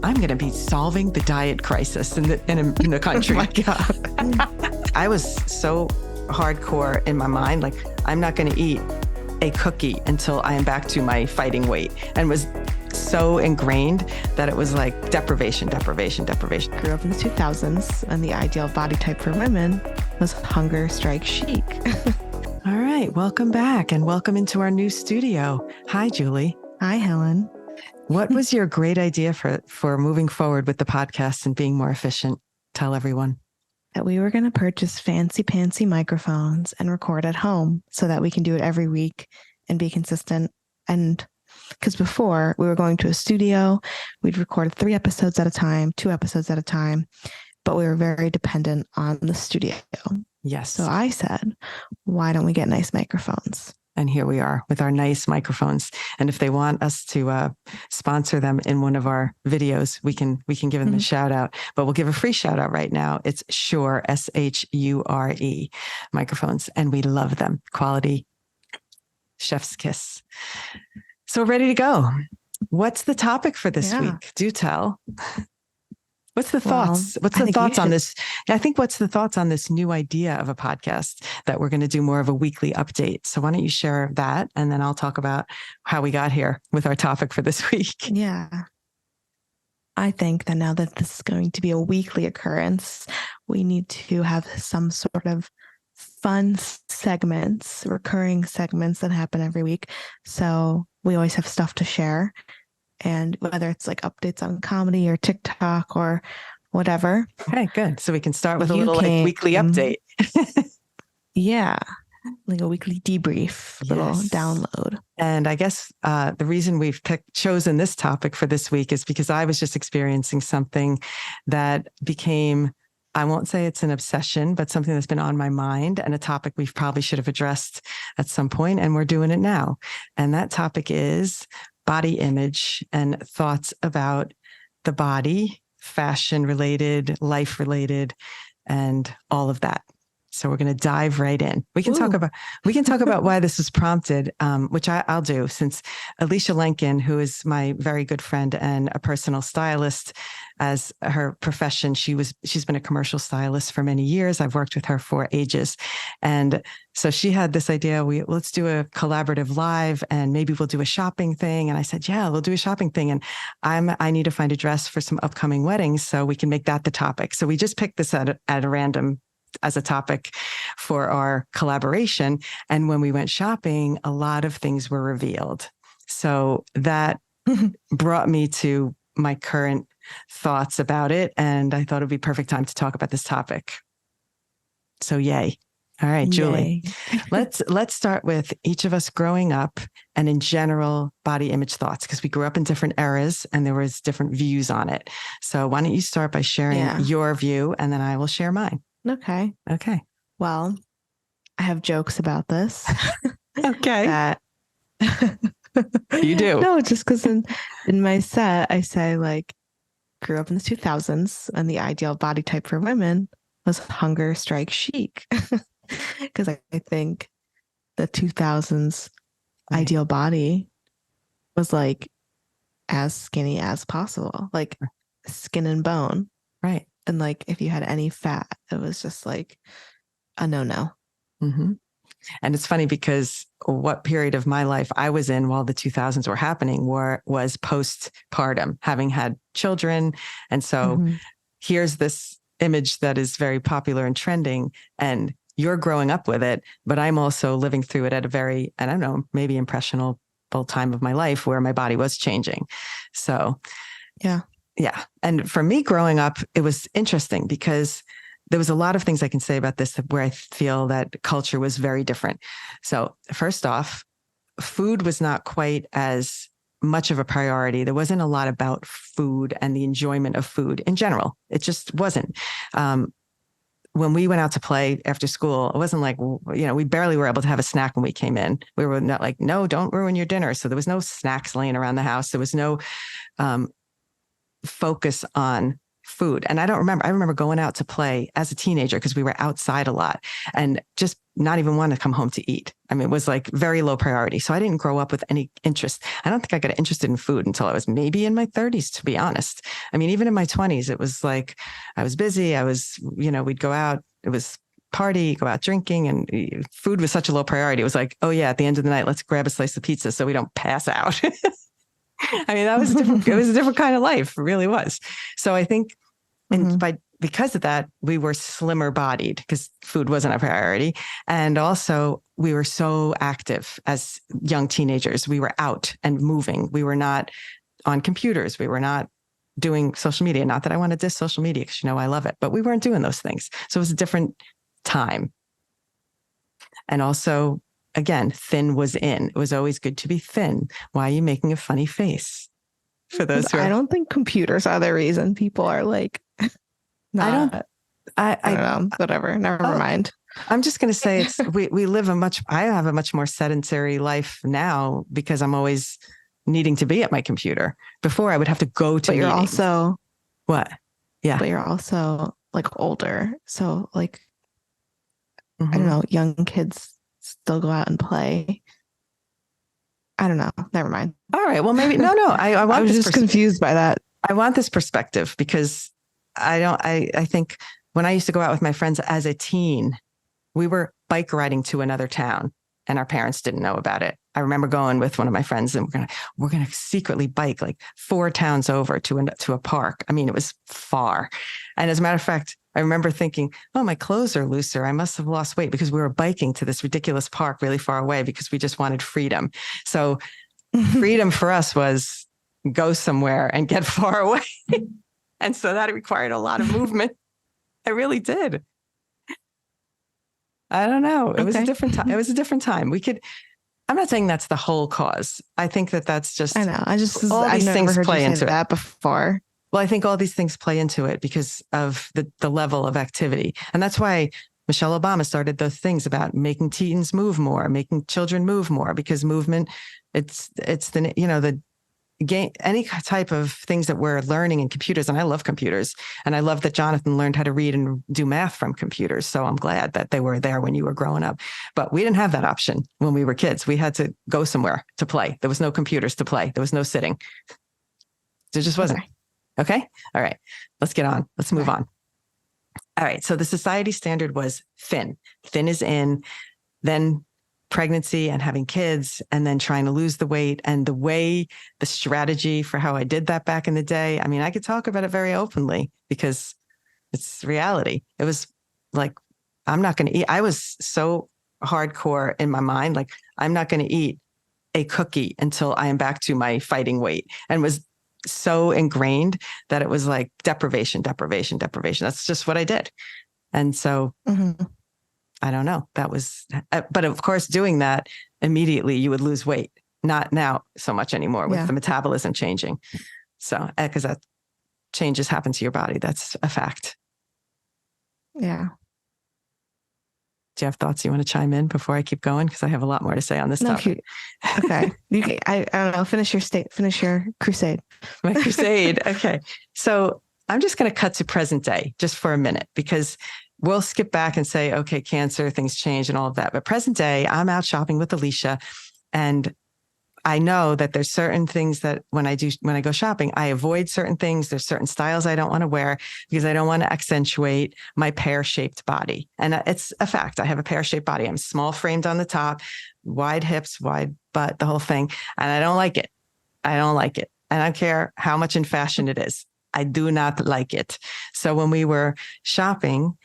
I'm going to be solving the diet crisis in the country. Oh my God. I was so hardcore in my mind, like, I'm not going to eat a cookie until I am back to my fighting weight, and was so ingrained that it was like deprivation. Grew up in the 2000s, and the ideal body type for women was hunger strike chic. All right. Welcome back, and welcome into our new studio. Hi, Julie. Hi, Helen. What was your great idea for moving forward with the podcast and being more efficient? Tell everyone. That we were going to purchase fancy pantsy microphones and record at home so that we can do it every week and be consistent. And because before we were going to a studio, we'd record 3 episodes at a time, 2 episodes at a time, but we were very dependent on the studio. Yes. So I said, why don't we get nice microphones? And here we are with our nice microphones. And if they want us to sponsor them in one of our videos, we can give them a shout out. But we'll give a free shout out right now. It's Shure, Shure microphones, and we love them. Quality, chef's kiss. So ready to go. What's the topic for this week? Do tell. What's the thoughts? What's the thoughts on this? I think what's the thoughts on this new idea of a podcast that we're going to do more of a weekly update? So why don't you share that? And then I'll talk about how we got here with our topic for this week. Yeah. I think that now that this is going to be a weekly occurrence, we need to have some sort of fun segments, recurring segments that happen every week. So we always have stuff to share. And whether it's like updates on comedy or TikTok or whatever. Okay, good. So we can start with a little like weekly update. Yeah. Like a weekly debrief, little download. And I guess the reason we've chosen this topic for this week is because I was just experiencing something that became, I won't say it's an obsession, but something that's been on my mind, and a topic we probably should have addressed at some point, and we're doing it now. And that topic is body image and thoughts about the body, fashion related, life related, and all of that. So we're going to dive right in. We can talk about why this was prompted, which I'll do, since Elysha Lenkin, who is my very good friend and a personal stylist, as her profession, she's been a commercial stylist for many years. I've worked with her for ages, and so she had this idea. Let's do a collaborative live, and maybe we'll do a shopping thing. And I said, yeah, we'll do a shopping thing. And I need to find a dress for some upcoming weddings, so we can make that the topic. So we just picked this at a random as a topic for our collaboration. And when we went shopping, a lot of things were revealed. So that brought me to my current thoughts about it. And I thought it'd be perfect time to talk about this topic. So yay. All right, Julie, let's start with each of us growing up and in general body image thoughts, because we grew up in different eras and there was different views on it. So why don't you start by sharing your view, and then I will share mine. Okay. Well, I have jokes about this. Okay. You do? No, just because in my set, I say like, grew up in the 2000s, and the ideal body type for women was hunger strike chic. Because I think the 2000s ideal body was like as skinny as possible, like skin and bone. Right. And like, if you had any fat, it was just like a no-no. Mm-hmm. And it's funny because what period of my life I was in while the 2000s were happening was postpartum, having had children. And so here's this image that is very popular and trending, and you're growing up with it, but I'm also living through it at a very, I don't know, maybe impressionable time of my life where my body was changing. So yeah. And for me growing up, it was interesting because there was a lot of things I can say about this where I feel that culture was very different. So first off, food was not quite as much of a priority. There wasn't a lot about food and the enjoyment of food in general. It just wasn't. When we went out to play after school, it wasn't like, we barely were able to have a snack when we came in. We were not like, no, don't ruin your dinner. So there was no snacks laying around the house. There was no focus on food. And I remember going out to play as a teenager because we were outside a lot and just not even want to come home to eat. I mean, it was like very low priority. So I didn't grow up with any interest. I don't think I got interested in food until I was maybe in my 30s, to be honest. I mean, even in my 20s, it was like I was busy. We'd go out. It was party, go out drinking, and food was such a low priority. It was like, oh yeah, at the end of the night, let's grab a slice of pizza so we don't pass out. I mean, that was different. It was a different kind of life. It really was. So I think, and because of that, we were slimmer bodied because food wasn't a priority. And also we were so active as young teenagers. We were out and moving. We were not on computers. We were not doing social media. Not that I want to diss social media because, I love it, but we weren't doing those things. So it was a different time. And also, again, thin was in. It was always good to be thin. Why are you making a funny face? For those who I don't think computers are the reason people are like, I don't know, whatever. Never mind. I'm just going to say we live I have a much more sedentary life now because I'm always needing to be at my computer. Before I would have to go to meetings. Also what? Yeah. But you're also like older. So like, I don't know, young kids still go out and play. I don't know. Never mind. All right. Well, maybe no. I was just confused by that. I want this perspective because I think when I used to go out with my friends as a teen, we were bike riding to another town and our parents didn't know about it. I remember going with one of my friends and we're going to secretly bike like 4 towns over to a park. I mean, it was far. And as a matter of fact, I remember thinking, oh, my clothes are looser. I must have lost weight because we were biking to this ridiculous park really far away because we just wanted freedom. So freedom for us was go somewhere and get far away. And so that required a lot of movement. It really did. I don't know. It was a different time. It was a different time. I'm not saying that's the whole cause. I think that's just, I know. I've never heard you say that before. Well, I think all these things play into it because of the level of activity. And that's why Michelle Obama started those things about making teens move more, making children move more, because movement, it's the game, any type of things that we're learning in computers. And I love computers. And I love that Jonathan learned how to read and do math from computers. So I'm glad that they were there when you were growing up. But we didn't have that option when we were kids. We had to go somewhere to play. There was no computers to play. There was no sitting. There just wasn't. Okay. All right. Let's get on. Let's move on. All right. So the society standard was thin. Thin is in, then pregnancy and having kids, and then trying to lose the weight. And the strategy for how I did that back in the day, I mean, I could talk about it very openly because it's reality. It was like, I'm not going to eat. I was so hardcore in my mind. Like, I'm not going to eat a cookie until I am back to my fighting weight, and was so ingrained that it was like deprivation. That's just what I did. And so I don't know. That was, but of course, doing that immediately, you would lose weight. Not now so much anymore with the metabolism changing. So, because that changes happen to your body. That's a fact. Yeah. Do you have thoughts you want to chime in before I keep going? Because I have a lot more to say on this topic. Okay. I don't know. Finish your crusade. My crusade. Okay. So I'm just going to cut to present day just for a minute, because we'll skip back and say, okay, cancer, things change and all of that. But present day, I'm out shopping with Elysha, and I know that there's certain things that when I go shopping, I avoid certain things. There's certain styles I don't want to wear because I don't want to accentuate my pear-shaped body. And it's a fact. I have a pear-shaped body. I'm small framed on the top, wide hips, wide butt, the whole thing. And I don't like it. I don't care how much in fashion it is. I do not like it. So when we were shopping,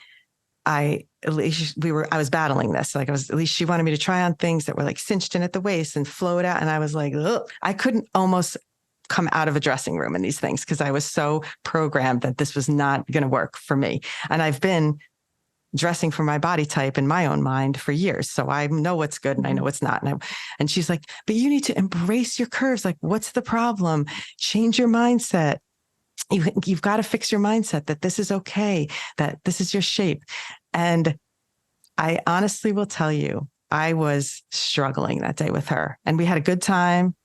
I was battling this. Like, at least she wanted me to try on things that were like cinched in at the waist and flowed out. And I was like, ugh. I couldn't almost come out of a dressing room in these things because I was so programmed that this was not going to work for me. And I've been dressing for my body type in my own mind for years. So I know what's good and I know what's not. And she's like, but you need to embrace your curves. Like, what's the problem? Change your mindset. You've got to fix your mindset that this is okay, that this is your shape. And I honestly will tell you, I was struggling that day with her, and we had a good time,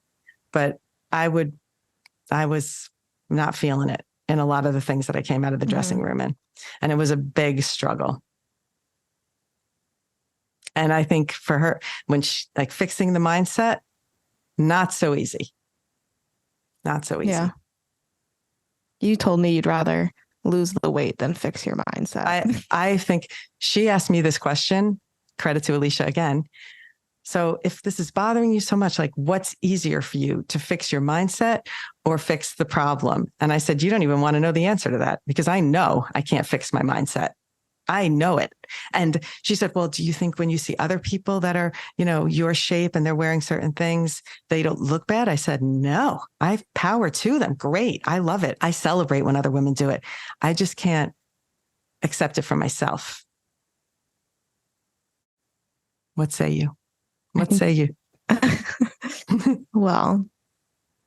but I was not feeling it. in a lot of the things that I came out of the dressing room in. And it was a big struggle. And I think for her, when she, like fixing the mindset, not so easy. Not so easy. Yeah. You told me you'd rather lose the weight than fix your mindset. I think she asked me this question, credit to Elysha again. So if this is bothering you so much, like what's easier for you, to fix your mindset or fix the problem? And I said, you don't even want to know the answer to that, because I know I can't fix my mindset. I know it. And she said, well, do you think when you see other people that are, you know, your shape and they're wearing certain things, they don't look bad? I said, no, I have power to them. Great. I love it. I celebrate when other women do it. I just can't accept it for myself. What say you? What say you? Well,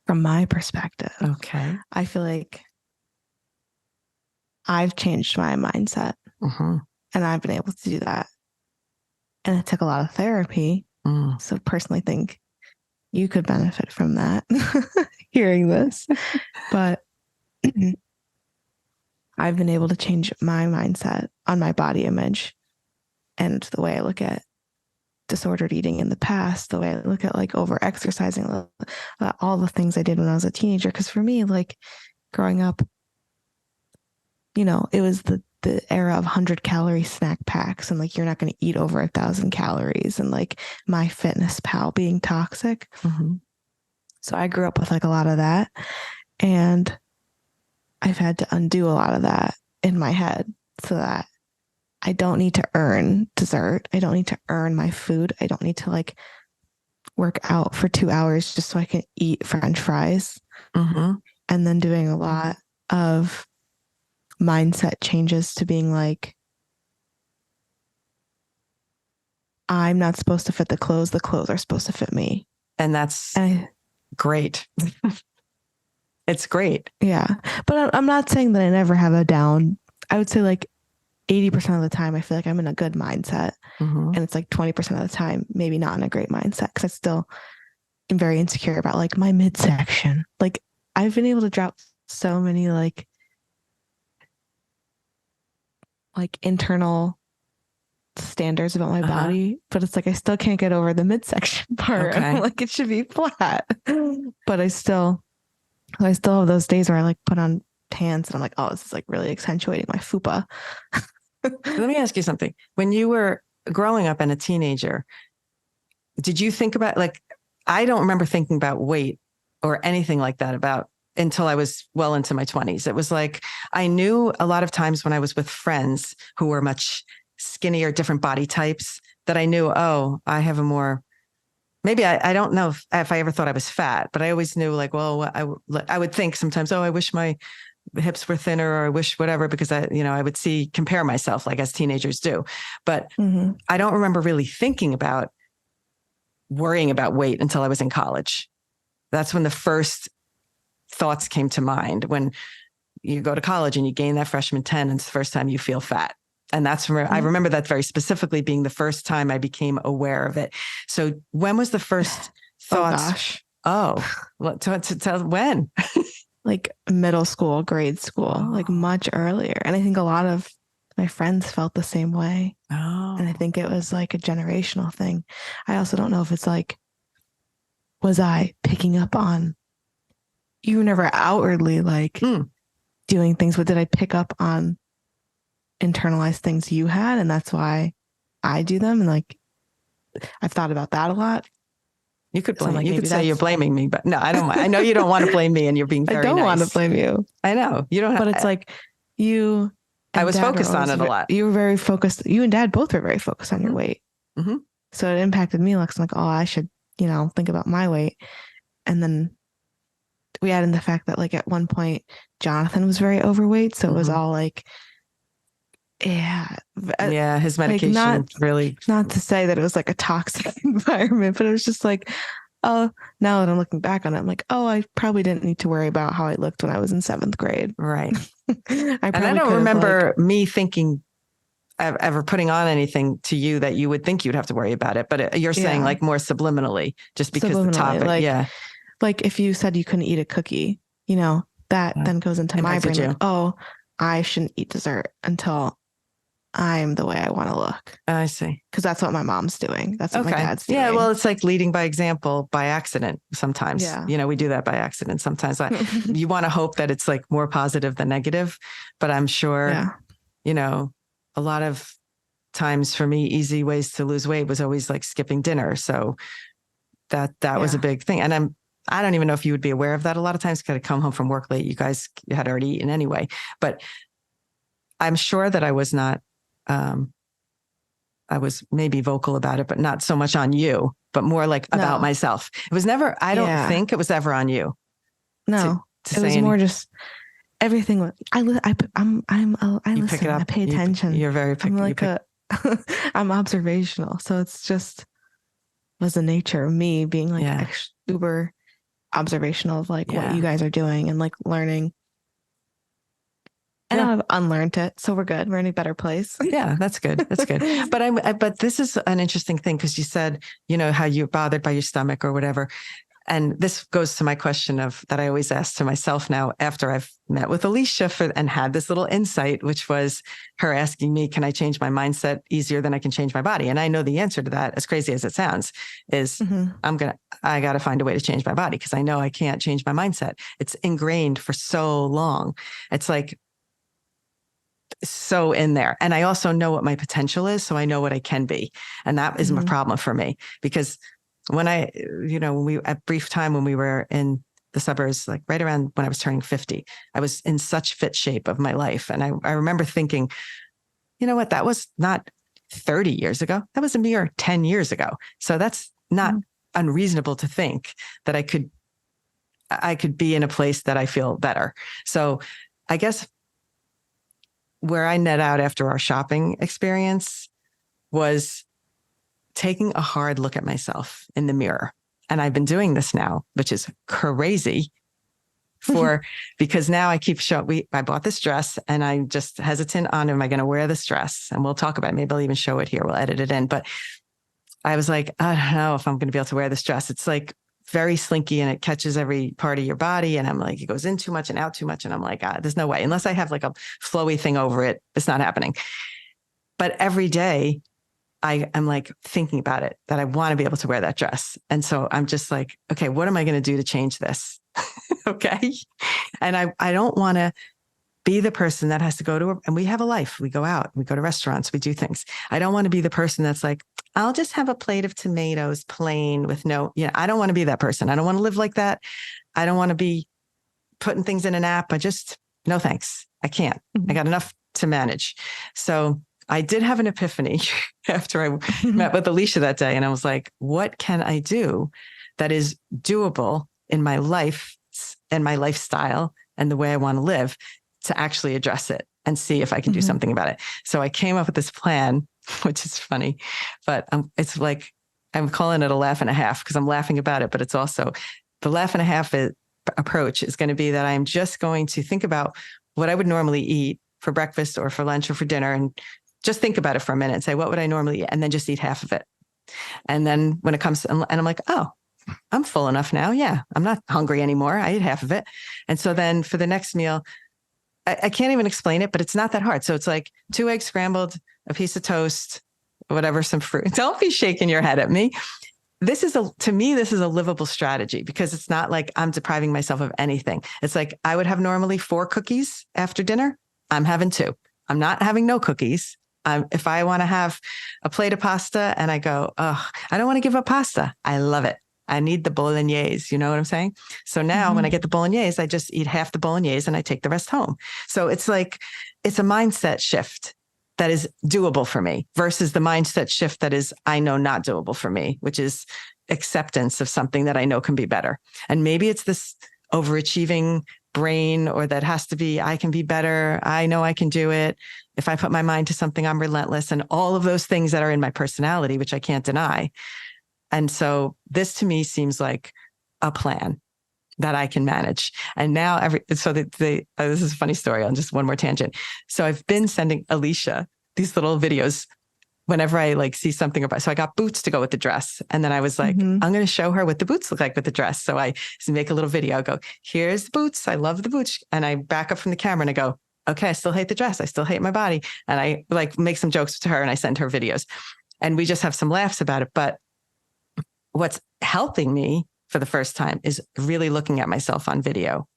from my perspective, okay, I feel like I've changed my mindset. And I've been able to do that. And it took a lot of therapy. So personally think you could benefit from that, hearing this. But I've been able to change my mindset on my body image and the way I look at disordered eating in the past, the way I look at like over exercising, all the things I did when I was a teenager. Because for me, like growing up, you know, it was the era of 100-calorie snack packs and like you're not going to eat over 1,000 calories and like MyFitnessPal being toxic. So I grew up with like a lot of that, and I've had to undo a lot of that in my head so that I don't need to earn dessert. I don't need to earn my food. I don't need to like work out for 2 hours just so I can eat French fries. And then doing a lot of mindset changes to being like, I'm not supposed to fit the clothes are supposed to fit me. And that's great. It's great. Yeah. But I'm not saying that I never have a down. I would say like 80% of the time, I feel like I'm in a good mindset. And it's like 20% of the time, maybe not in a great mindset, because I still am very insecure about like my midsection. Like I've been able to drop so many like internal standards about my body, but it's like I still can't get over the midsection part. Okay. Like it should be flat. But I still have those days where I like put on pants and I'm like, oh, this is like really accentuating my fupa. Let me ask you something. When you were growing up and a teenager, did you think about, like, I don't remember thinking about weight or anything like that about until I was well into my 20s. It was like, I knew a lot of times when I was with friends who were much skinnier, different body types, that I knew, oh, I have a more, maybe I don't know if I ever thought I was fat, but I always knew like, well, I would think sometimes, oh, I wish my hips were thinner, or I wish whatever, because I would compare myself like as teenagers do. But I don't remember really thinking about worrying about weight until I was in college. That's when the first thoughts came to mind, when you go to college and you gain that freshman 10 and it's the first time you feel fat. And that's where I remember that very specifically being the first time I became aware of it. So when was the first thoughts? To tell when? Like middle school, grade school, like much earlier. And I think a lot of my friends felt the same way. And I think it was like a generational thing. I also don't know if it's like, was I picking up on, you were never outwardly like doing things, but did I pick up on internalized things you had? And that's why I do them. And like, I've thought about that a lot. You could blame, like, you could say you're blaming me, but no, I don't. I know you don't want to blame me, and you're being very nice. I don't want to blame you. I know you don't. But it's like you. I was focused on it a lot. You were very focused. You and Dad both were very focused on your weight. So it impacted me. Like, I'm like, oh, I should, think about my weight. And then we add in the fact that like at one point Jonathan was very overweight, so it was all like, his medication really. Not to say that it was like a toxic environment, but it was just like, oh, now that I'm looking back on it, I'm like, oh, I probably didn't need to worry about how I looked when I was in 7th grade. Right. I don't remember me thinking ever putting on anything to you that you would think you'd have to worry about it. But you're saying like more subliminally, just because the topic. Like if you said you couldn't eat a cookie, that then goes into my brain, like, oh, I shouldn't eat dessert until I'm the way I want to look. I see. Because that's what my mom's doing. That's what my dad's doing. Yeah, well, it's like leading by example by accident sometimes. Yeah. You know, we do that by accident sometimes. You want to hope that it's like more positive than negative, but I'm sure, you know, a lot of times for me, easy ways to lose weight was always like skipping dinner. So that was a big thing. And I don't even know if you would be aware of that. A lot of times, because I come home from work late, you guys had already eaten anyway. But I'm sure that I was not, I was maybe vocal about it, but not so much on you, but more like about myself. It was never, I don't think it was ever on you. No, it was more just everything. I listen, I pay attention. You're very picky. I'm like I'm observational. So it's just was the nature of me being like super observational of like what you guys are doing and like learning. And I've unlearned it, so we're good. We're in a better place. Yeah, that's good. That's good. But this is an interesting thing because you said, you know, how you're bothered by your stomach or whatever. And this goes to my question that I always ask to myself now after I've met with Elysha and had this little insight, which was her asking me, can I change my mindset easier than I can change my body? And I know the answer to that, as crazy as it sounds, is I got to find a way to change my body because I know I can't change my mindset. It's ingrained for so long. It's like, so in there. And I also know what my potential is. So I know what I can be. And that isn't a problem for me because when at brief time when we were in the suburbs, like right around when I was turning 50, I was in such fit shape of my life. And I remember thinking, you know what, that was not 30 years ago. That was a mere 10 years ago. So that's not unreasonable to think that I could be in a place that I feel better. So I guess where I net out after our shopping experience was taking a hard look at myself in the mirror. And I've been doing this now, which is crazy because now I keep I bought this dress and I'm just hesitant on, am I going to wear this dress? And we'll talk about it. Maybe I'll even show it here. We'll edit it in. But I was like, I don't know if I'm going to be able to wear this dress. It's like very slinky and it catches every part of your body. And I'm like, it goes in too much and out too much. And I'm like, there's no way, unless I have like a flowy thing over it, it's not happening. But every day I'm like thinking about it, that I want to be able to wear that dress. And so I'm just like, okay, what am I going to do to change this? Okay. And I don't want to be the person that has to go and we have a life. We go out, we go to restaurants, we do things. I don't want to be the person that's like, I'll just have a plate of tomatoes plain with I don't want to be that person. I don't want to live like that. I don't want to be putting things in an app. No, thanks. I can't. I got enough to manage. So I did have an epiphany after I met with Elysha that day. And I was like, what can I do that is doable in my life and my lifestyle and the way I want to live to actually address it and see if I can do something about it. So I came up with this plan, which is funny, but it's like, I'm calling it a laugh and a half because I'm laughing about it, but it's also the laugh and a half approach is going to be that I'm just going to think about what I would normally eat for breakfast or for lunch or for dinner and just think about it for a minute and say, what would I normally eat? And then just eat half of it. And then when it comes and I'm like, oh, I'm full enough now. Yeah. I'm not hungry anymore. I ate half of it. And so then for the next meal, I can't even explain it, but it's not that hard. So it's like 2 eggs scrambled, a piece of toast, whatever, some fruit. Don't be shaking your head at me. To me, this is a livable strategy because it's not like I'm depriving myself of anything. It's like I would have normally 4 cookies after dinner. I'm having 2. I'm not having no cookies. If I want to have a plate of pasta and I go, oh, I don't want to give up pasta. I love it. I need the bolognese. You know what I'm saying? So now when I get the bolognese, I just eat half the bolognese and I take the rest home. So it's like, it's a mindset shift that is doable for me versus the mindset shift that is, I know, not doable for me, which is acceptance of something that I know can be better. And maybe it's this overachieving brain, or that has to be, I can be better. I know I can do it. If I put my mind to something, I'm relentless, and all of those things that are in my personality, which I can't deny. And so this to me seems like a plan that I can manage. And now this is a funny story on just one more tangent. So I've been sending Elysha these little videos whenever I like see something about, so I got boots to go with the dress. And then I was like, I'm going to show her what the boots look like with the dress. So I make a little video, I go, here's the boots. I love the boots. And I back up from the camera and I go, okay, I still hate the dress. I still hate my body. And I like make some jokes to her and I send her videos and we just have some laughs about it. But what's helping me for the first time is really looking at myself on video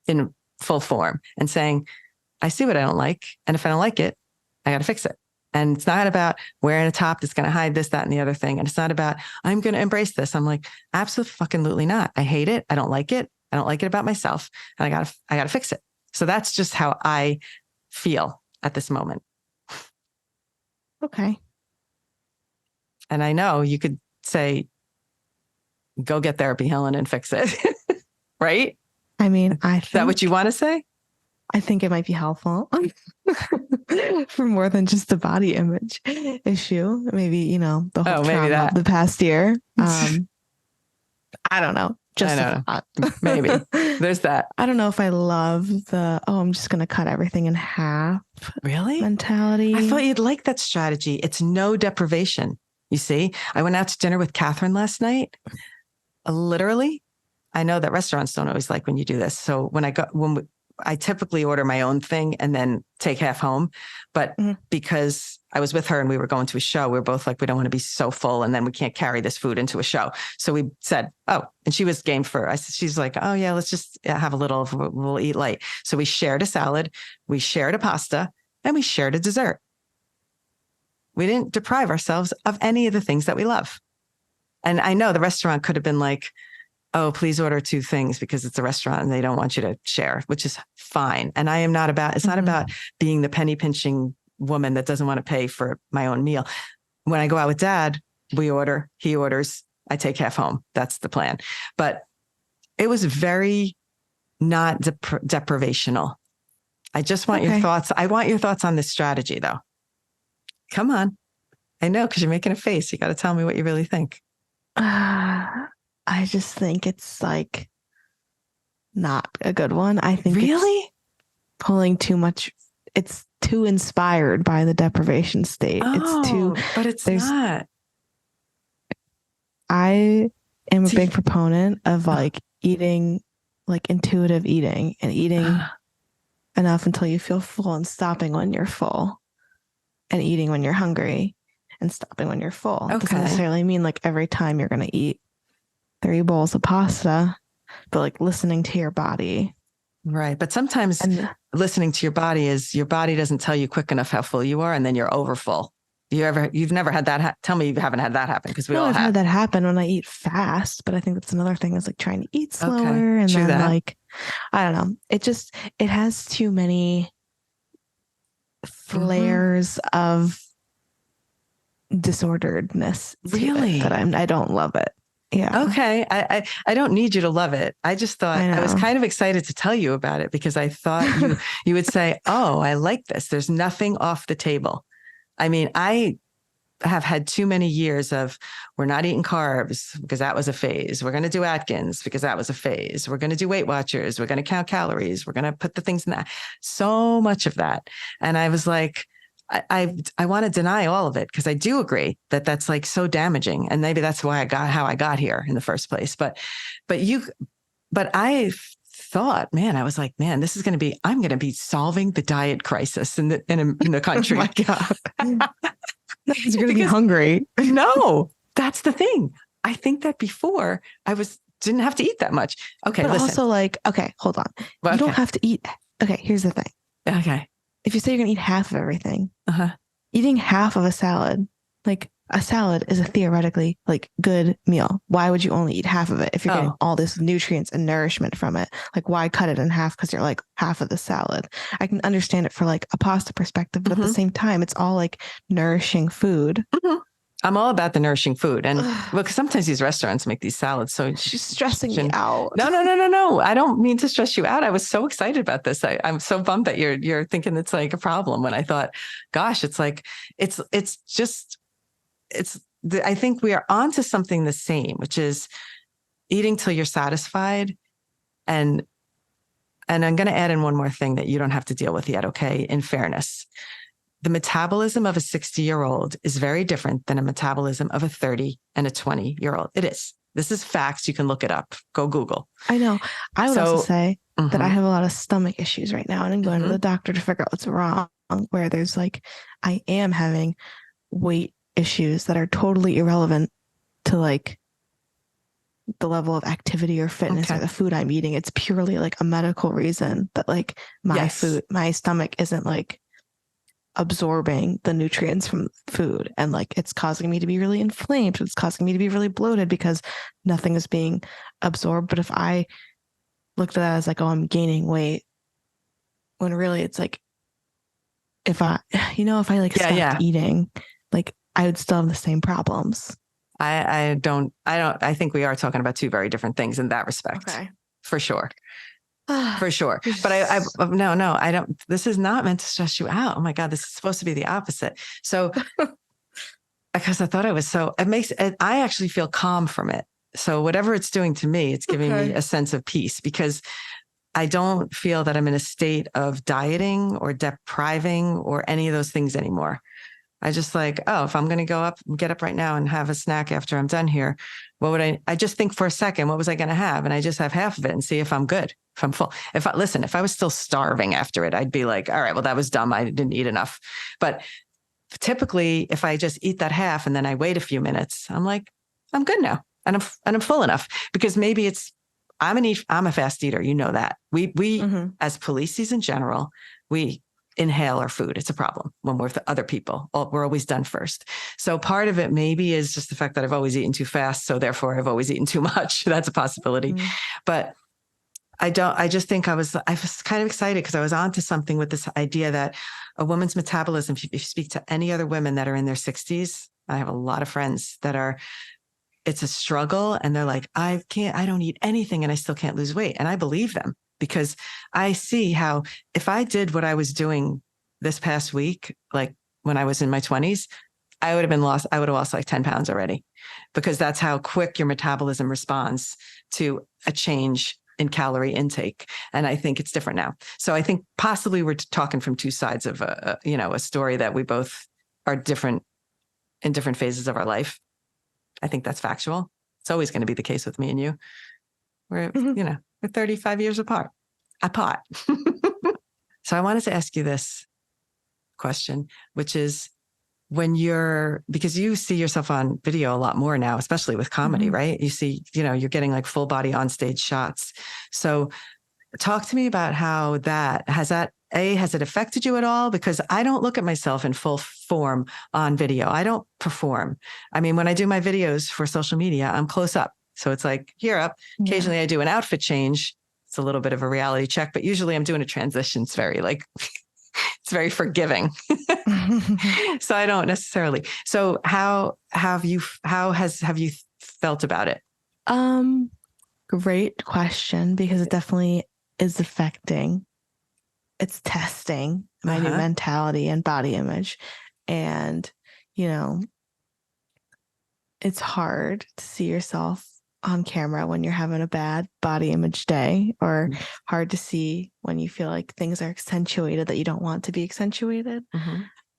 in full form and saying, I see what I don't like. And if I don't like it, I got to fix it. And it's not about wearing a top that's going to hide this, that, and the other thing. And it's not about, I'm going to embrace this. I'm like, absolutely not. I hate it. I don't like it. I don't like it about myself. And I got to fix it. So that's just how I feel at this moment. Okay. And I know you could say, go get therapy, Helen, and fix it. Right? I mean, Is that what you want to say? I think it might be helpful for more than just the body image issue. Maybe, you know, the whole trauma of the past year. I don't know. Just I don't know. Maybe there's that. I don't know if I love the, I'm just going to cut everything in half. Really? Mentality. I thought you'd like that strategy. It's no deprivation. You see, I went out to dinner with Catherine last night. Literally, I know that restaurants don't always like when you do this. So I typically order my own thing and then take half home. But because I was with her and we were going to a show, we were both like, we don't want to be so full and then we can't carry this food into a show. So we said, and she was game for, she's like, oh yeah, let's just have a little, we'll eat light. So we shared a salad, we shared a pasta, and we shared a dessert. We didn't deprive ourselves of any of the things that we love. And I know the restaurant could have been like, oh, please order 2 things because it's a restaurant and they don't want you to share, which is fine. And I am not about, it's not about being the penny pinching woman that doesn't want to pay for my own meal. When I go out with Dad, we order, he orders, I take half home. That's the plan. But it was very not deprivational. I just want your thoughts. I want your thoughts on this strategy though. Come on. I know, because you're making a face. You got to tell me what you really think. I just think it's like not a good one. I think really pulling too much. It's too inspired by the deprivation state. It's too, but it's not. I am a big proponent of like eating, like intuitive eating and eating enough until you feel full and stopping when you're full and eating when you're hungry and stopping when you're full. It doesn't necessarily mean like every time you're going to eat 3 bowls of pasta, but like listening to your body. Right. But sometimes listening to your body is your body doesn't tell you quick enough how full you are. And then you're over full. You've never had that. Tell me you haven't had that happen. Because I've had that happen when I eat fast, but I think that's another thing is like trying to eat slower. And then like, I don't know. It has too many flares of disorderedness. Really? That I don't love it. Yeah. Okay. I don't need you to love it. I just thought I was kind of excited to tell you about it because I thought you would say, oh, I like this. There's nothing off the table. I mean, I have had too many years of we're not eating carbs because that was a phase. We're going to do Atkins because that was a phase. We're going to do Weight Watchers. We're going to count calories. We're going to put the things in that. So much of that. And I was like, I want to deny all of it because I do agree that that's like so damaging. And maybe that's why how I got here in the first place. But I thought, man, I was like, man, this is going to be, I'm going to be solving the diet crisis in the country. Oh my God. You're going to be hungry. No, that's the thing. I think that before didn't have to eat that much. Okay. But listen. also like, okay, hold on. You don't have to eat. Okay. Here's the thing. Okay. If you say you're going to eat half of everything, eating half of a salad, like a salad is a theoretically like good meal. Why would you only eat half of it if you're getting all this nutrients and nourishment from it? Like why cut it in half? Because you're like half of the salad. I can understand it for like a pasta perspective, but at the same time, it's all like nourishing food. I'm all about the nourishing food. And look, sometimes these restaurants make these salads. So she's stressing me out. No. I don't mean to stress you out. I was so excited about this. I'm so bummed that you're thinking it's like a problem when I thought, gosh, it's like, I think we are onto something the same, which is eating till you're satisfied. And I'm going to add in one more thing that you don't have to deal with yet. Okay. In fairness, the metabolism of a 60-year-old is very different than a metabolism of a 30 and a 20-year-old. It is. This is facts. You can look it up. Go Google. I know. I would also say that I mhm. have a lot of stomach issues right now, and I'm going to the doctor to figure out what's wrong, where there's like, I am having weight issues that are totally irrelevant to like the level of activity or fitness or the food I'm eating. It's purely like a medical reason that like my stomach isn't like absorbing the nutrients from food, and like it's causing me to be really inflamed. It's causing me to be really bloated because nothing is being absorbed. But if I looked at that as like, oh, I'm gaining weight, when really it's like, if I like stopped eating, like I would still have the same problems. I think we are talking about two very different things in that respect. Okay. For sure. For sure. But no, I don't, this is not meant to stress you out. Oh my God, this is supposed to be the opposite. So, because I thought I actually feel calm from it. So whatever it's doing to me, it's giving me a sense of peace, because I don't feel that I'm in a state of dieting or depriving or any of those things anymore. I just like, oh, if I'm going to get up right now and have a snack after I'm done here, what would I just think for a second, what was I going to have? And I just have half of it and see if I'm good, if I'm full. If I was still starving after it, I'd be like, all right, well, that was dumb. I didn't eat enough. But typically if I just eat that half and then I wait a few minutes, I'm like, I'm good now. And I'm full enough, because maybe I'm a fast eater. You know that we as policies in general, we inhale our food. It's a problem when we're with other people. We're always done first. So part of it maybe is just the fact that I've always eaten too fast. So therefore I've always eaten too much. That's a possibility. But I just think I was kind of excited because I was onto something with this idea that a woman's metabolism, if you speak to any other women that are in their 60s, I have a lot of friends that it's a struggle, and they're like, I don't eat anything and I still can't lose weight. And I believe them, because I see how if I did what I was doing this past week, like when I was in my 20s, I would have lost like 10 pounds already, because that's how quick your metabolism responds to a change in calorie intake. And I think it's different now. So I think possibly we're talking from two sides of a story that we both are different in different phases of our life. I think that's factual. It's always going to be the case with me and you. We're 35 years apart. So I wanted to ask you this question, which is, because you see yourself on video a lot more now, especially with comedy, right? You see, you're getting like full body on stage shots. So talk to me about how has it affected you at all? Because I don't look at myself in full form on video. I don't perform. I mean, when I do my videos for social media, I'm close up. So it's like here up. Occasionally I do an outfit change. It's a little bit of a reality check, but usually I'm doing a transition. It's very it's very forgiving. So I don't necessarily. So how have you felt about it? Great question, because it definitely is affecting. It's testing my new mentality and body image. And, it's hard to see yourself on camera when you're having a bad body image day, or hard to see when you feel like things are accentuated that you don't want to be accentuated.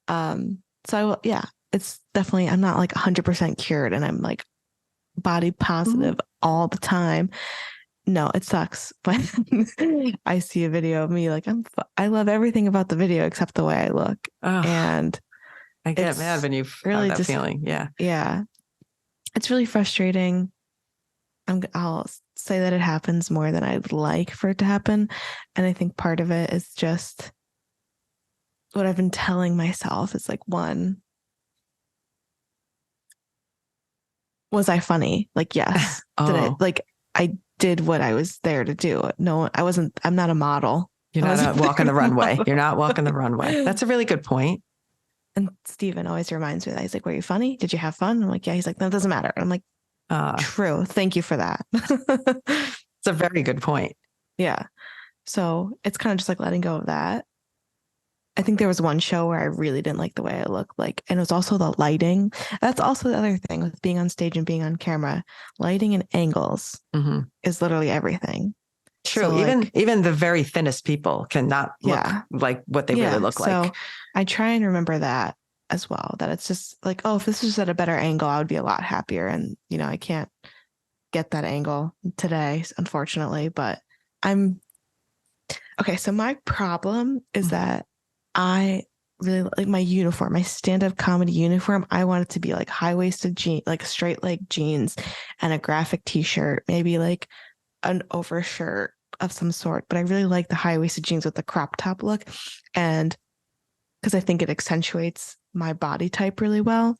So it's definitely, I'm not like 100% cured and I'm like body positive all the time. No, it sucks. But I see a video of me like I love everything about the video except the way I look. And I get mad when you really have that feeling. Yeah. It's really frustrating. I'll say that it happens more than I'd like for it to happen. And I think part of it is just what I've been telling myself is like, one, was I funny? Like, yes. I did what I was there to do. No, I'm not a model. You're not walking the runway. You're not walking the runway. That's a really good point. And Steven always reminds me that. He's like, were you funny? Did you have fun? I'm like, yeah. He's like, no, it doesn't matter. I'm like, true. Thank you for that. It's a very good point. Yeah. So it's kind of just like letting go of that. I think there was one show where I really didn't like the way I looked, and it was also the lighting. That's also the other thing with being on stage and being on camera. Lighting and angles is literally everything. True. So Even the very thinnest people cannot look like what they really look like. So I try and remember that as well, that it's just like, oh, if this was at a better angle, I would be a lot happier. And, you know, I can't get that angle today, unfortunately, but okay. So my problem is that I really like my uniform, my stand-up comedy uniform. I want it to be like high-waisted jeans, like straight leg jeans and a graphic t-shirt, maybe like an overshirt of some sort. But I really like the high-waisted jeans with the crop top look. And because I think it accentuates my body type really well.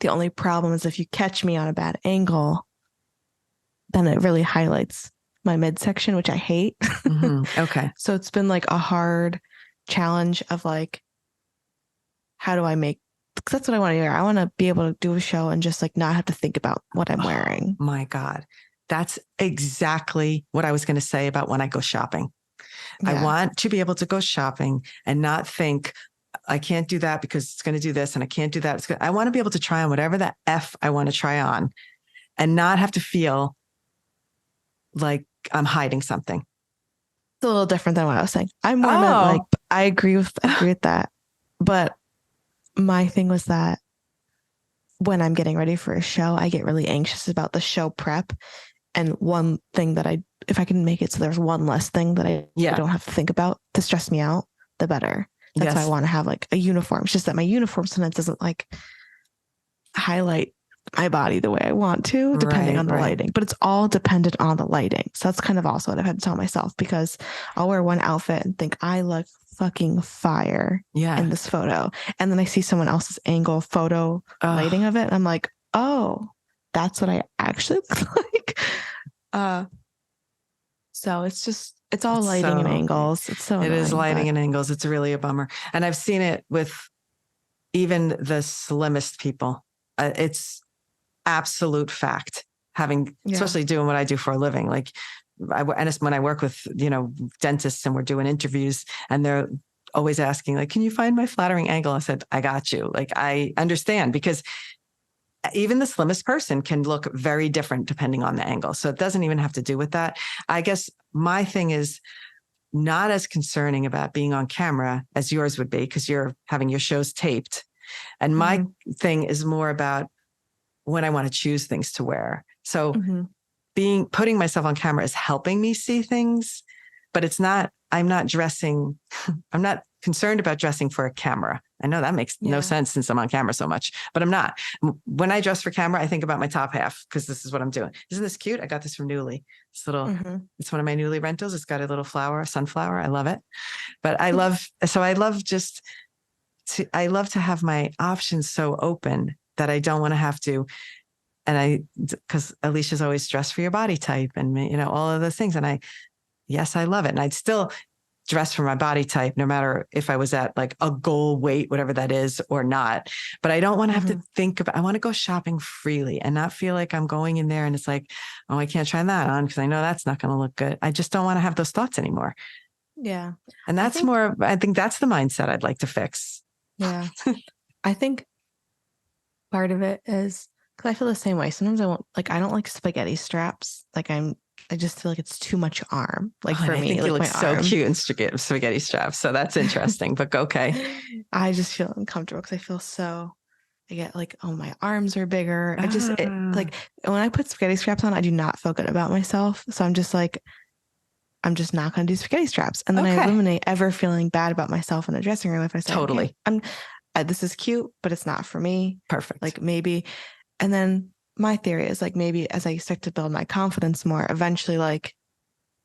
The only problem is if you catch me on a bad angle, then it really highlights my midsection, which I hate. Okay. So it's been like a hard challenge of like, how do I make, because that's what I want to do. I want to be able to do a show and just like not have to think about what I'm wearing. My God. That's exactly what I was going to say about when I go shopping. Yeah. I want to be able to go shopping and not think, I can't do that because it's going to do this and I can't do that. I want to be able to try on whatever the F I want to try on and not have to feel like I'm hiding something. It's a little different than what I was saying. I'm more meant like, I agree with that. But my thing was that when I'm getting ready for a show, I get really anxious about the show prep. And one thing that if I can make it so there's one less thing that I don't have to think about to stress me out, the better. That's why I want to have like a uniform. It's just that my uniform sometimes doesn't like highlight my body the way I want to, depending on the lighting. But it's all dependent on the lighting. So that's kind of also what I've had to tell myself, because I'll wear one outfit and think I look fucking fire in this photo. And then I see someone else's angle photo lighting of it. And I'm like, oh, that's what I actually look like. So it's all lighting and angles. It's so annoying, it is lighting and angles. It's really a bummer. And I've seen it with even the slimmest people. It's absolute fact, especially doing what I do for a living. Like when I work with, dentists and we're doing interviews and they're always asking like, can you find my flattering angle? I said, I got you. Like, I understand, because even the slimmest person can look very different depending on the angle. So it doesn't even have to do with that. I guess my thing is not as concerning about being on camera as yours would be, because you're having your shows taped. And my thing is more about when I want to choose things to wear. So putting myself on camera is helping me see things, but I'm not dressing. I'm not concerned about dressing for a camera. I know that makes no sense since I'm on camera so much, but I'm not. When I dress for camera, I think about my top half, because this is what I'm doing. Isn't this cute? I got this from Nuuly. It's one of my Nuuly rentals. It's got a little sunflower. I love it. But I love to have my options so open that I don't want to have to. And because Alysha's always dressed for your body type and, all of those things. And I love it. And I'd still dress for my body type, no matter if I was at like a goal weight, whatever that is, or not. But I don't want to have to think about, I want to go shopping freely and not feel like I'm going in there and it's like, oh, I can't try that on because I know that's not going to look good. I just don't want to have those thoughts anymore. Yeah. And I think that's the mindset I'd like to fix. Yeah. I think part of it is because I feel the same way. Sometimes I don't like spaghetti straps. Like I just feel like it's too much arm. Like for me, I think you look so cute in spaghetti straps. So that's interesting, but okay. I just feel uncomfortable because I get like, oh, my arms are bigger. Like when I put spaghetti straps on, I do not feel good about myself. So I'm just like, I'm just not going to do spaghetti straps. And then I eliminate ever feeling bad about myself in a dressing room. If I say, totally, this is cute, but it's not for me. Perfect. Like maybe, and then my theory is like, maybe as I start to build my confidence more, eventually, like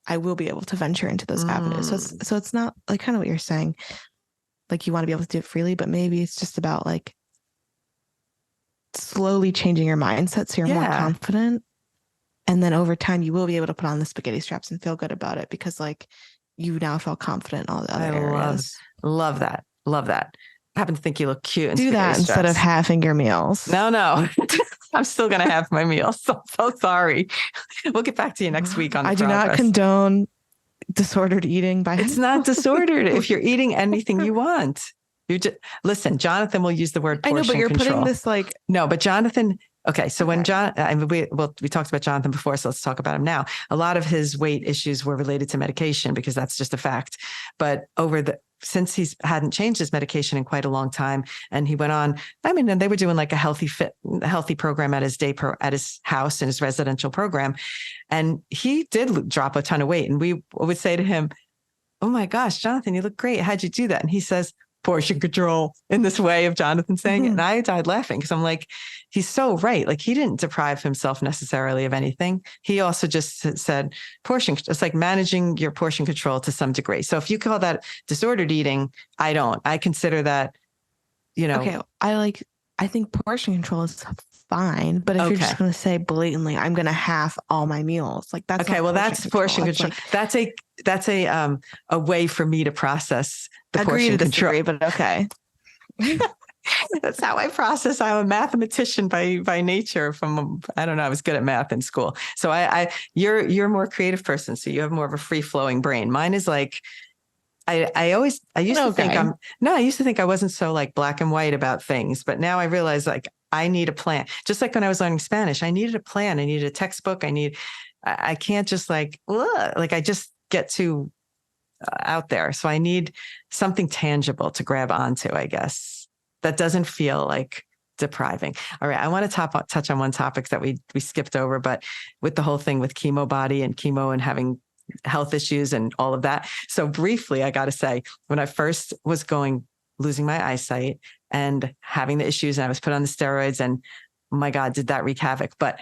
I will be able to venture into those avenues. So it's not like kind of what you're saying. Like you want to be able to do it freely, but maybe it's just about like slowly changing your mindset so you're more confident. And then over time, you will be able to put on the spaghetti straps and feel good about it because like you now feel confident in all the other areas. Love that. Love that. I happen to think you look cute. Do that instead of having your meals. No. I'm still going to have my meals. So sorry. We'll get back to you next week on the progress. Do not condone disordered eating. It's not disordered if you're eating anything you want. Listen, Jonathan will use the word portion control. I know, but you're putting this like... No, but Jonathan Okay. So when we talked about Jonathan before, so let's talk about him now. A lot of his weight issues were related to medication because that's just a fact. But since he's hadn't changed his medication in quite a long time, and he went on, and they were doing like a healthy program at his house in his residential program. And he did drop a ton of weight. And we would say to him, "Oh my gosh, Jonathan, you look great. How'd you do that?" And he says, "Portion control," in this way of Jonathan saying it. And I died laughing because I'm like, he's so right. Like he didn't deprive himself necessarily of anything. He also just said portion. It's like managing your portion control to some degree. So if you call that disordered eating, I don't. I consider that, Okay. I think portion control is fine, but if you're just going to say blatantly, I'm going to half all my meals, like that's okay. Well, that's portion control. That's a way for me to process the portion control. But okay. That's how I process. I'm a mathematician by nature. I don't know. I was good at math in school. So you're a more creative person. So you have more of a free flowing brain. Mine is like, I used to think I wasn't so like black and white about things, but now I realize like I need a plan. Just like when I was learning Spanish, I needed a plan. I needed a textbook. I can't just like I just get too out there. So I need something tangible to grab onto, I guess, that doesn't feel like depriving. All right. I want to touch on one topic that we skipped over, but with the whole thing with chemo body and chemo and having health issues and all of that. So briefly, I got to say, when I first was losing my eyesight and having the issues, and I was put on the steroids, and my God, did that wreak havoc. But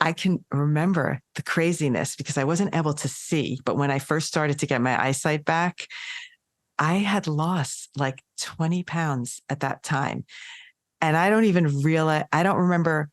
I can remember the craziness because I wasn't able to see. But when I first started to get my eyesight back, I had lost like 20 pounds at that time. And I don't remember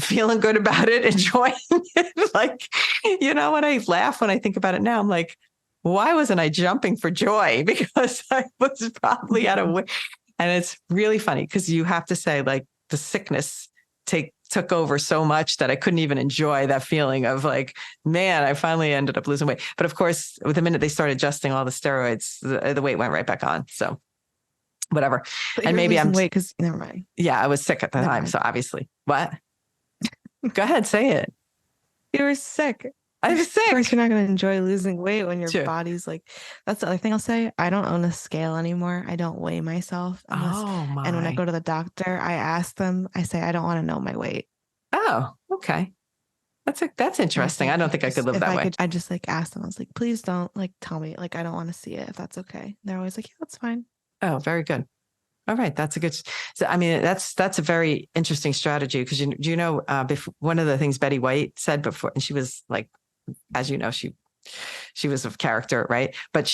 feeling good about it, enjoying it. Like, when I laugh, when I think about it now, I'm like, why wasn't I jumping for joy? Because I was probably out of weight. And it's really funny because you have to say like the sickness took over so much that I couldn't even enjoy that feeling of like, man, I finally ended up losing weight. But of course, with the minute they started adjusting all the steroids, the weight went right back on. So whatever. But and maybe I'm weight because never mind. Yeah, I was sick at the time. So obviously, what? Go ahead, say it. You were sick. I was sick. Of course, you're not going to enjoy losing weight when your body's like. That's the other thing I'll say. I don't own a scale anymore. I don't weigh myself. And when I go to the doctor, I ask them. I say I don't want to know my weight. Oh, okay. That's interesting. I don't think I could live that way. I just like ask them. I was like, please don't like tell me. Like I don't want to see it if that's okay. And they're always like, yeah, that's fine. Oh, very good. All right, that's a good. So, I mean, that's a very interesting strategy because one of the things Betty White said before, and she was like, as you know, she was of character, right? But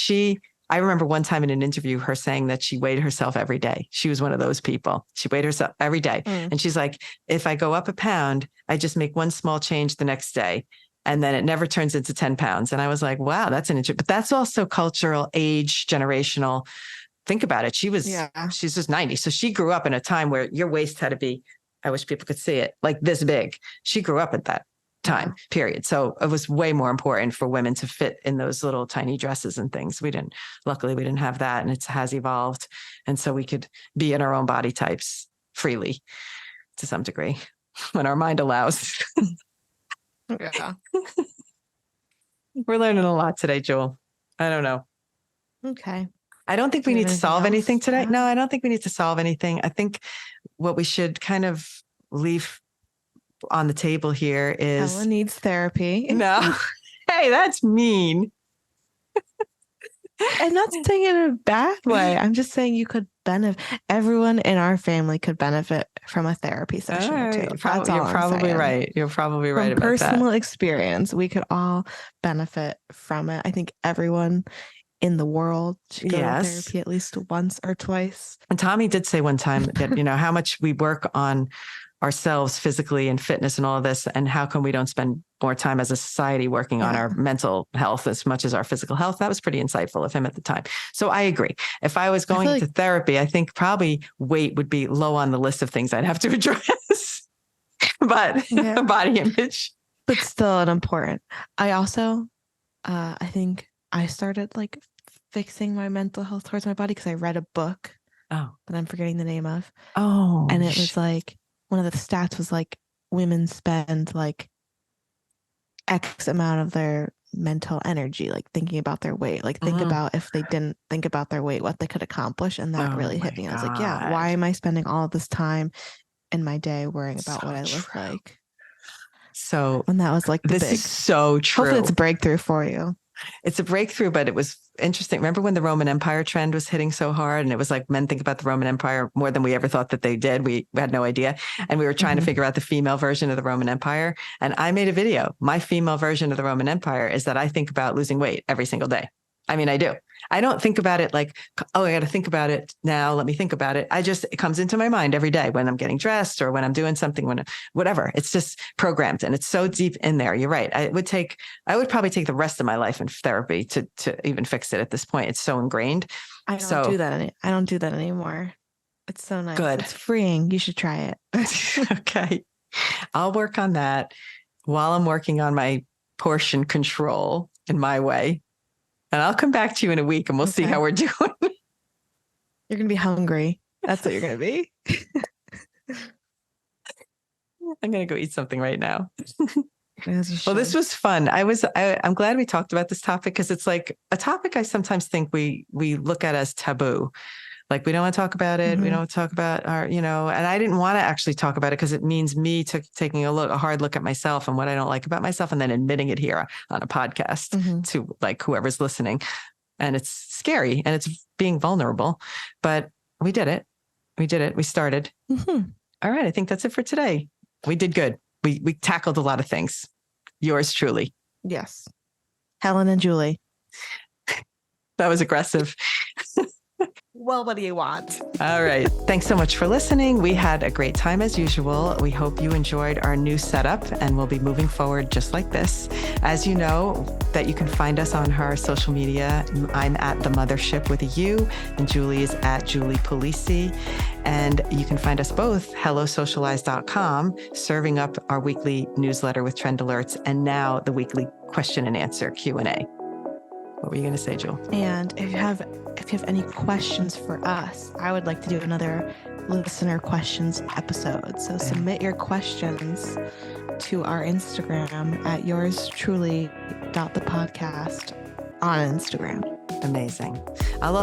I remember one time in an interview, her saying that she weighed herself every day. She was one of those people. She weighed herself every day, and she's like, if I go up a pound, I just make one small change the next day. And then it never turns into 10 pounds. And I was like, wow, that's but that's also cultural, age, generational. Think about it. She's just 90. So she grew up in a time where your waist had to be, I wish people could see it, like this big. She grew up at that time, period. So it was way more important for women to fit in those little tiny dresses and things. Luckily we didn't have that, and it has evolved. And so we could be in our own body types freely to some degree when our mind allows. Yeah. We're learning a lot today, Jewel. I don't know. Okay. I don't think we need to solve anything today. No, I don't think we need to solve anything. I think what we should kind of leave on the table here is Helen needs therapy. No. Hey, that's mean. I'm not saying it in a bad way. I'm just saying you could benefit. Everyone in our family could benefit from a therapy session or two. You're probably right. You're probably right about that. From personal experience, we could all benefit from it. I think everyone in the world should go to therapy at least once or twice. And Tommy did say one time that, how much we work on ourselves physically and fitness and all of this, and how come we don't spend more time as a society working on our mental health as much as our physical health. That was pretty insightful of him at the time. So I agree. If I was going to therapy, I think probably weight would be low on the list of things I'd have to address. But body image. But still an important. I also, I think I started like fixing my mental health towards my body because I read a book that I'm forgetting the name of. Oh. And it was like, one of the stats was like women spend like X amount of their mental energy, like thinking about their weight. Like think about if they didn't think about their weight, what they could accomplish. And that really hit me. I was like, yeah, why am I spending all of this time in my day worrying about what I look like? So when that was like this is so true. Hopefully it's a breakthrough for you. It's a breakthrough, but it was interesting. Remember when the Roman Empire trend was hitting so hard and it was like men think about the Roman Empire more than we ever thought that they did. We had no idea. And we were trying to figure out the female version of the Roman Empire. And I made a video. My female version of the Roman Empire is that I think about losing weight every single day. I mean, I do. I don't think about it like, oh, I got to think about it now. Let me think about it. It comes into my mind every day when I'm getting dressed or when I'm doing something, whatever. It's just programmed and it's so deep in there. You're right. I would probably take the rest of my life in therapy to even fix it at this point. It's so ingrained. I don't do that anymore. It's so nice. Good. It's freeing. You should try it. Okay. I'll work on that while I'm working on my portion control in my way. And I'll come back to you in a week and we'll see how we're doing. You're going to be hungry. That's what you're going to be. I'm going to go eat something right now. Well, this was fun. I'm glad we talked about this topic because it's like a topic I sometimes think we look at as taboo. Like we don't want to talk about it. We don't talk about and I didn't want to actually talk about it because it means me taking a hard look at myself and what I don't like about myself and then admitting it here on a podcast to like whoever's listening. And it's scary and it's being vulnerable, but we did it. We started. All right. I think that's it for today. We did good. We tackled a lot of things. Yours truly. Yes. Helen and Julie. That was aggressive. Well, what do you want? All right. Thanks so much for listening. We had a great time as usual. We hope you enjoyed our new setup and we'll be moving forward just like this. As you know, that you can find us on her social media. I'm at The Mothership with a U and Julie is at Julie Polisi. And you can find us both hellosocialize.com, serving up our weekly newsletter with trend alerts and now the weekly question and answer Q&A. What were you going to say, Jewel? And if you have any questions for us, I would like to do another listener questions episode. So submit your questions to our Instagram at yourstruly.thepodcast on Instagram. Amazing. I will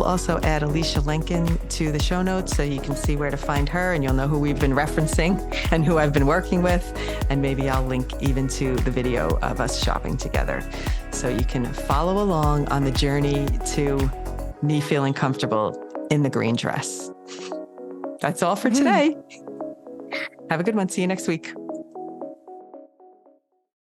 also add Elysha Lenkin to the show notes so you can see where to find her and you'll know who we've been referencing and who I've been working with. And maybe I'll link even to the video of us shopping together so you can follow along on the journey to me feeling comfortable in the green dress. That's all for today. Have a good one. See you next week.